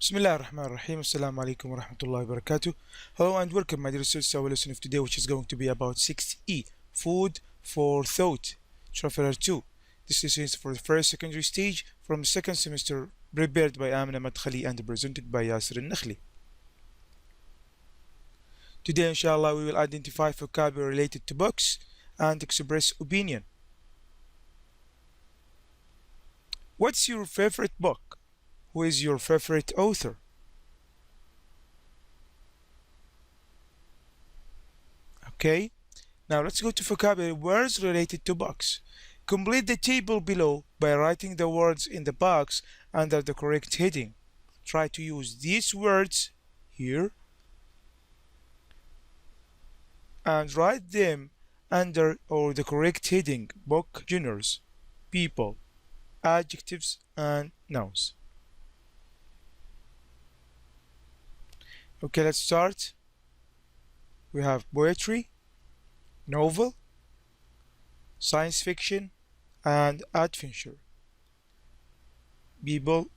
Bismillah ar-Rahman ar-Rahim. Assalamu alaikum wa rahmatullahi wa barakatuh. Hello and welcome, my dear students, to our lesson of today, which is going to be about 6E, Food for Thought, Traveler 2. This lesson is for the first secondary stage from the second semester, prepared by Amina Madkhali and presented by Yasir al-Nakhli. Today, inshallah, we will identify vocabulary related to books and express opinion. What's your favorite book? Who is your favorite author? Okay, now let's go to vocabulary words related to books. Complete the table below by writing the words in the box under the correct heading. Try to use these words here and write them under or the correct heading: book, genres, people, adjectives, and nouns. Okay, let's start. We have poetry, novel, science fiction, and adventure. People,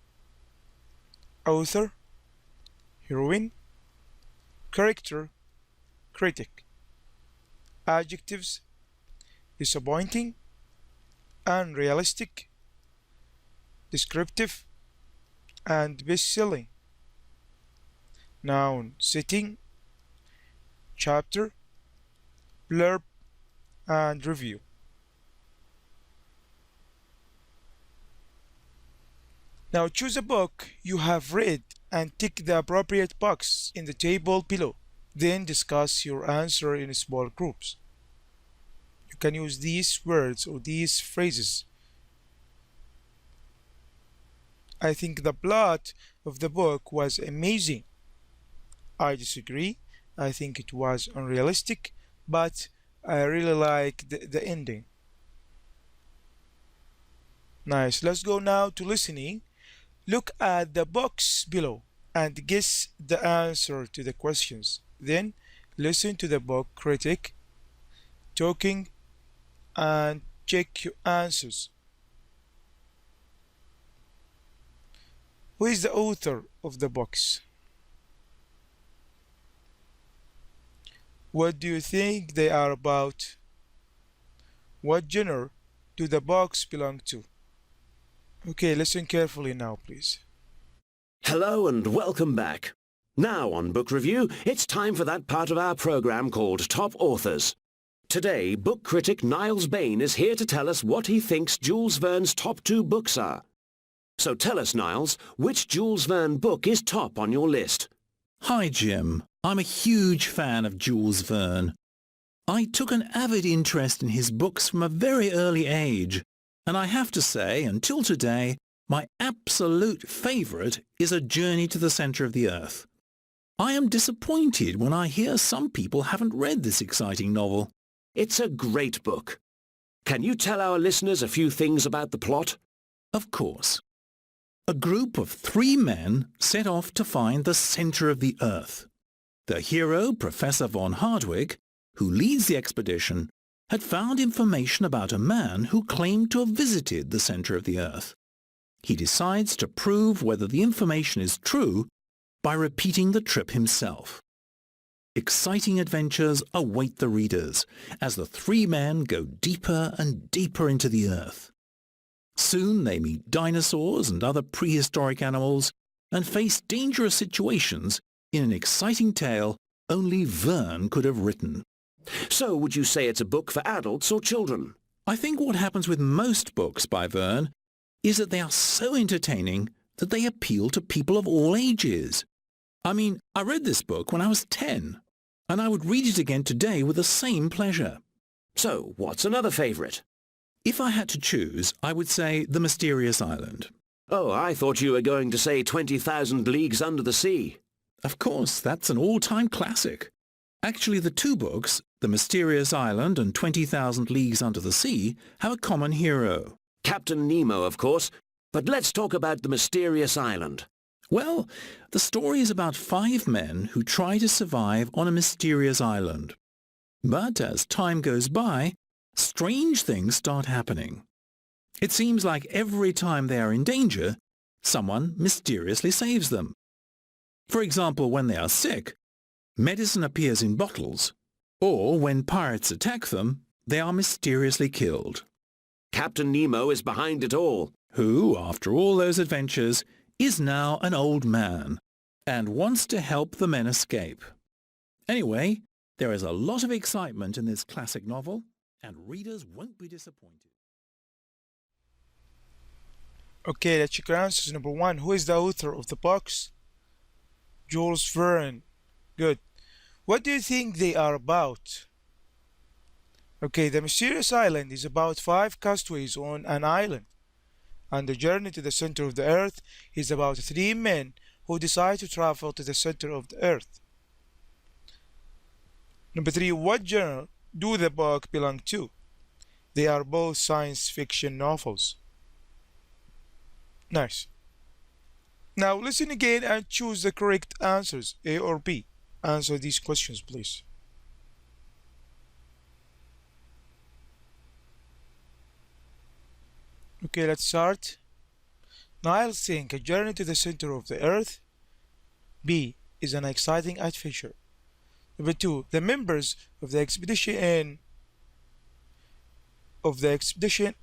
author, heroine, character, critic. Adjectives: disappointing, unrealistic, descriptive, and best-selling. Noun: setting, chapter, blurb, and review. Now choose a book you have read and tick the appropriate box in the table below. Then discuss your answer in small groups. You can use these words or these phrases. I think the plot of the book was amazing. I disagree. I think it was unrealistic, but I really like the ending. Nice. Let's go now to listening. Look at the box below and guess the answer to the questions. Then listen to the book critic talking and check your answers. Who is the author of the books? What do you think they are about? What genre do the books belong to? Okay, listen carefully now, please. Hello and welcome back. Now on Book Review, it's time for that part of our programme called Top Authors. Today, book critic Niles Bain is here to tell us what he thinks Jules Verne's top 2 books are. So tell us, Niles, which Jules Verne book is top on your list? Hi, Jim. I'm a huge fan of Jules Verne. I took an avid interest in his books from a very early age, and I have to say, until today, my absolute favourite is A Journey to the Centre of the Earth. I am disappointed when I hear some people haven't read this exciting novel. It's a great book. Can you tell our listeners a few things about the plot? Of course. A group of 3 men set off to find the centre of the Earth. The hero, Professor von Hardwigg, who leads the expedition, had found information about a man who claimed to have visited the centre of the Earth. He decides to prove whether the information is true by repeating the trip himself. Exciting adventures await the readers as the 3 men go deeper and deeper into the Earth. Soon they meet dinosaurs and other prehistoric animals and face dangerous situations in an exciting tale only Verne could have written. So would you say it's a book for adults or children? I think what happens with most books by Verne is that they are so entertaining that they appeal to people of all ages. I mean, I read this book when I was 10, and I would read it again today with the same pleasure. So what's another favourite? If I had to choose, I would say The Mysterious Island. Oh, I thought you were going to say 20,000 Leagues Under the Sea. Of course, that's an all-time classic. Actually, the 2 books, The Mysterious Island and 20,000 Leagues Under the Sea, have a common hero. Captain Nemo, of course. But let's talk about The Mysterious Island. Well, the story is about 5 men who try to survive on a mysterious island. But as time goes by, strange things start happening. It seems like every time they are in danger, someone mysteriously saves them. For example, when they are sick, medicine appears in bottles, or when pirates attack them, they are mysteriously killed. Captain Nemo is behind it all. Who, after all those adventures, is now an old man and wants to help the men escape. Anyway, there is a lot of excitement in this classic novel, and readers won't be disappointed. Okay, let's check your answers. Number one, who is the author of the books? Jules Verne. Good. What do you think they are about? Okay, The Mysterious Island is about 5 castaways on an island, and The Journey to the Center of the Earth is about 3 men who decide to travel to the center of the Earth. Number 3, what genre do the book belong to? They are both science fiction novels. Nice. Now listen again and choose the correct answers, A or B. Answer these questions, please. Okay, let's start. Niles think A Journey to the Center of the Earth. B is an exciting adventure. Number 2, the members of the expedition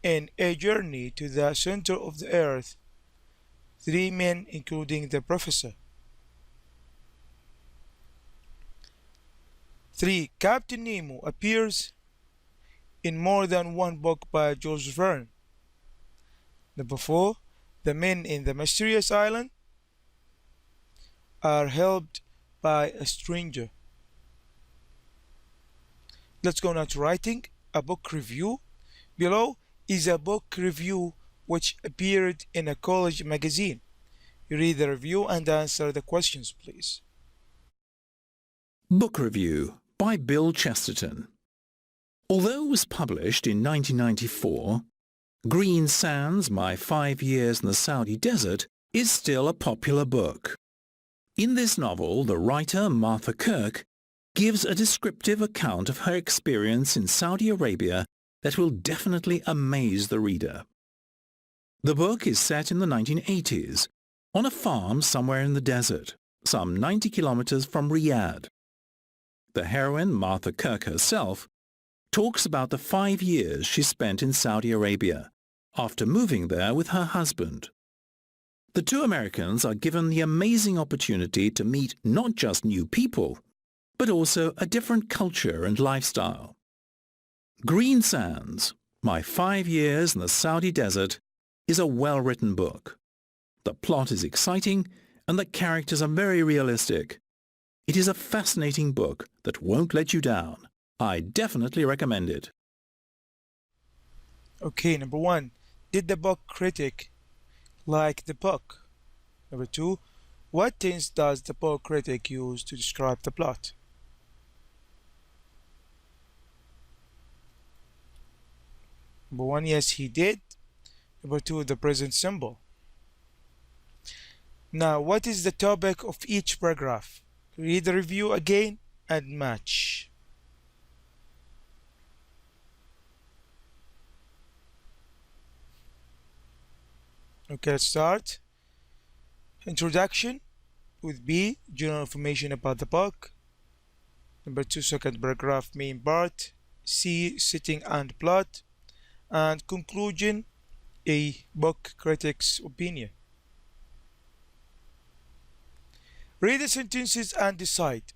in A Journey to the Center of the Earth. 3 men, including the professor. 3, Captain Nemo appears in more than one book by Jules Verne. Number 4, the men in the mysterious island are helped by a stranger. Let's go now to writing a book review. Below is a book review which appeared in a college magazine. You read the review and answer the questions, please. Book Review by Bill Chesterton. Although it was published in 1994, Green Sands, My 5 Years in the Saudi Desert is still a popular book. In this novel, the writer Martha Kirk gives a descriptive account of her experience in Saudi Arabia that will definitely amaze the reader. The book is set in the 1980s, on a farm somewhere in the desert, some 90 kilometers from Riyadh. The heroine, Martha Kirk herself, talks about the 5 years she spent in Saudi Arabia after moving there with her husband. The 2 Americans are given the amazing opportunity to meet not just new people, but also a different culture and lifestyle. Green Sands, My 5 Years in the Saudi Desert is a well-written book. The plot is exciting and the characters are very realistic. It is a fascinating book that won't let you down. I definitely recommend it. Okay, number 1, did the book critic like the book? Number 2, what tense does the book critic use to describe the plot? Number 1, yes, he did. Number 2, the present simple. Now, what is the topic of each paragraph? Read the review again and match. Okay, let's start. Introduction with B, general information about the book. Number 2, second paragraph, main part. C, setting and plot. And conclusion, a book critic's opinion. Read the sentences and decide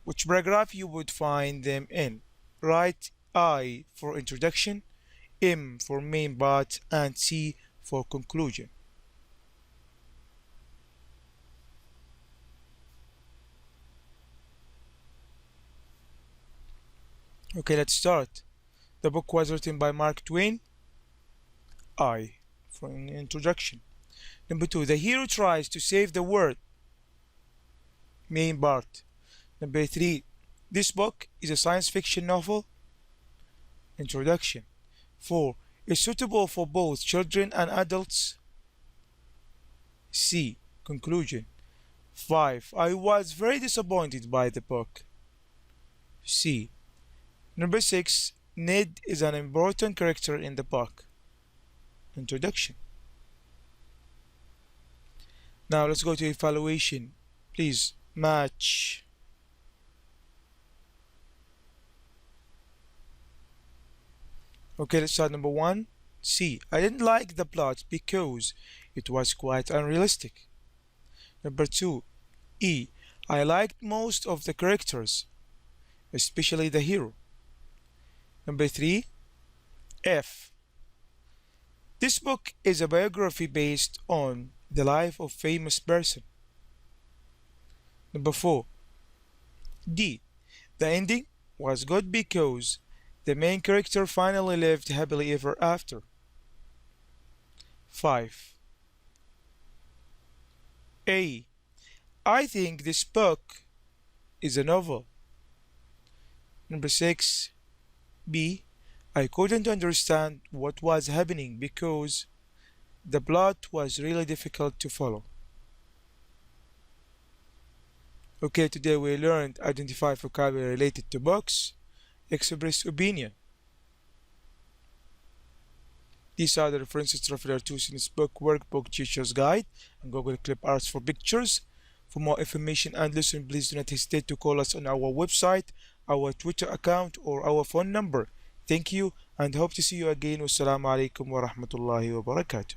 which paragraph you would find them in. Write I for introduction, M for main part, and C for conclusion. Okay, let's start. The book was written by Mark Twain. I for an introduction. Number 2, the hero tries to save the world. Main part. Number 3, this book is a science fiction novel. Introduction. 4, is suitable for both children and adults. C, conclusion. 5, I was very disappointed by the book. C. Number 6, Ned is an important character in the book. Introduction. Now let's go to evaluation. Please match. Okay, let's start number one. C. I didn't like the plot because it was quite unrealistic. Number two. E. I liked most of the characters, especially the hero. Number three. F. This book is a biography based on the life of famous person. Number four. D. The ending was good because the main character finally lived happily ever after. 5. A. I think this book is a novel. Number 6. B. I couldn't understand what was happening because the plot was really difficult to follow. Okay, today we learned identify vocabulary related to books, express opinion. These are the references to refer to in this book, workbook, teacher's guide, and Google Clip Arts for pictures. For more information and lesson, please do not hesitate to call us on our website, our Twitter account, or our phone number. Thank you and hope to see you again. Wassalamu alaikum wa rahmatullahi wa barakatuh.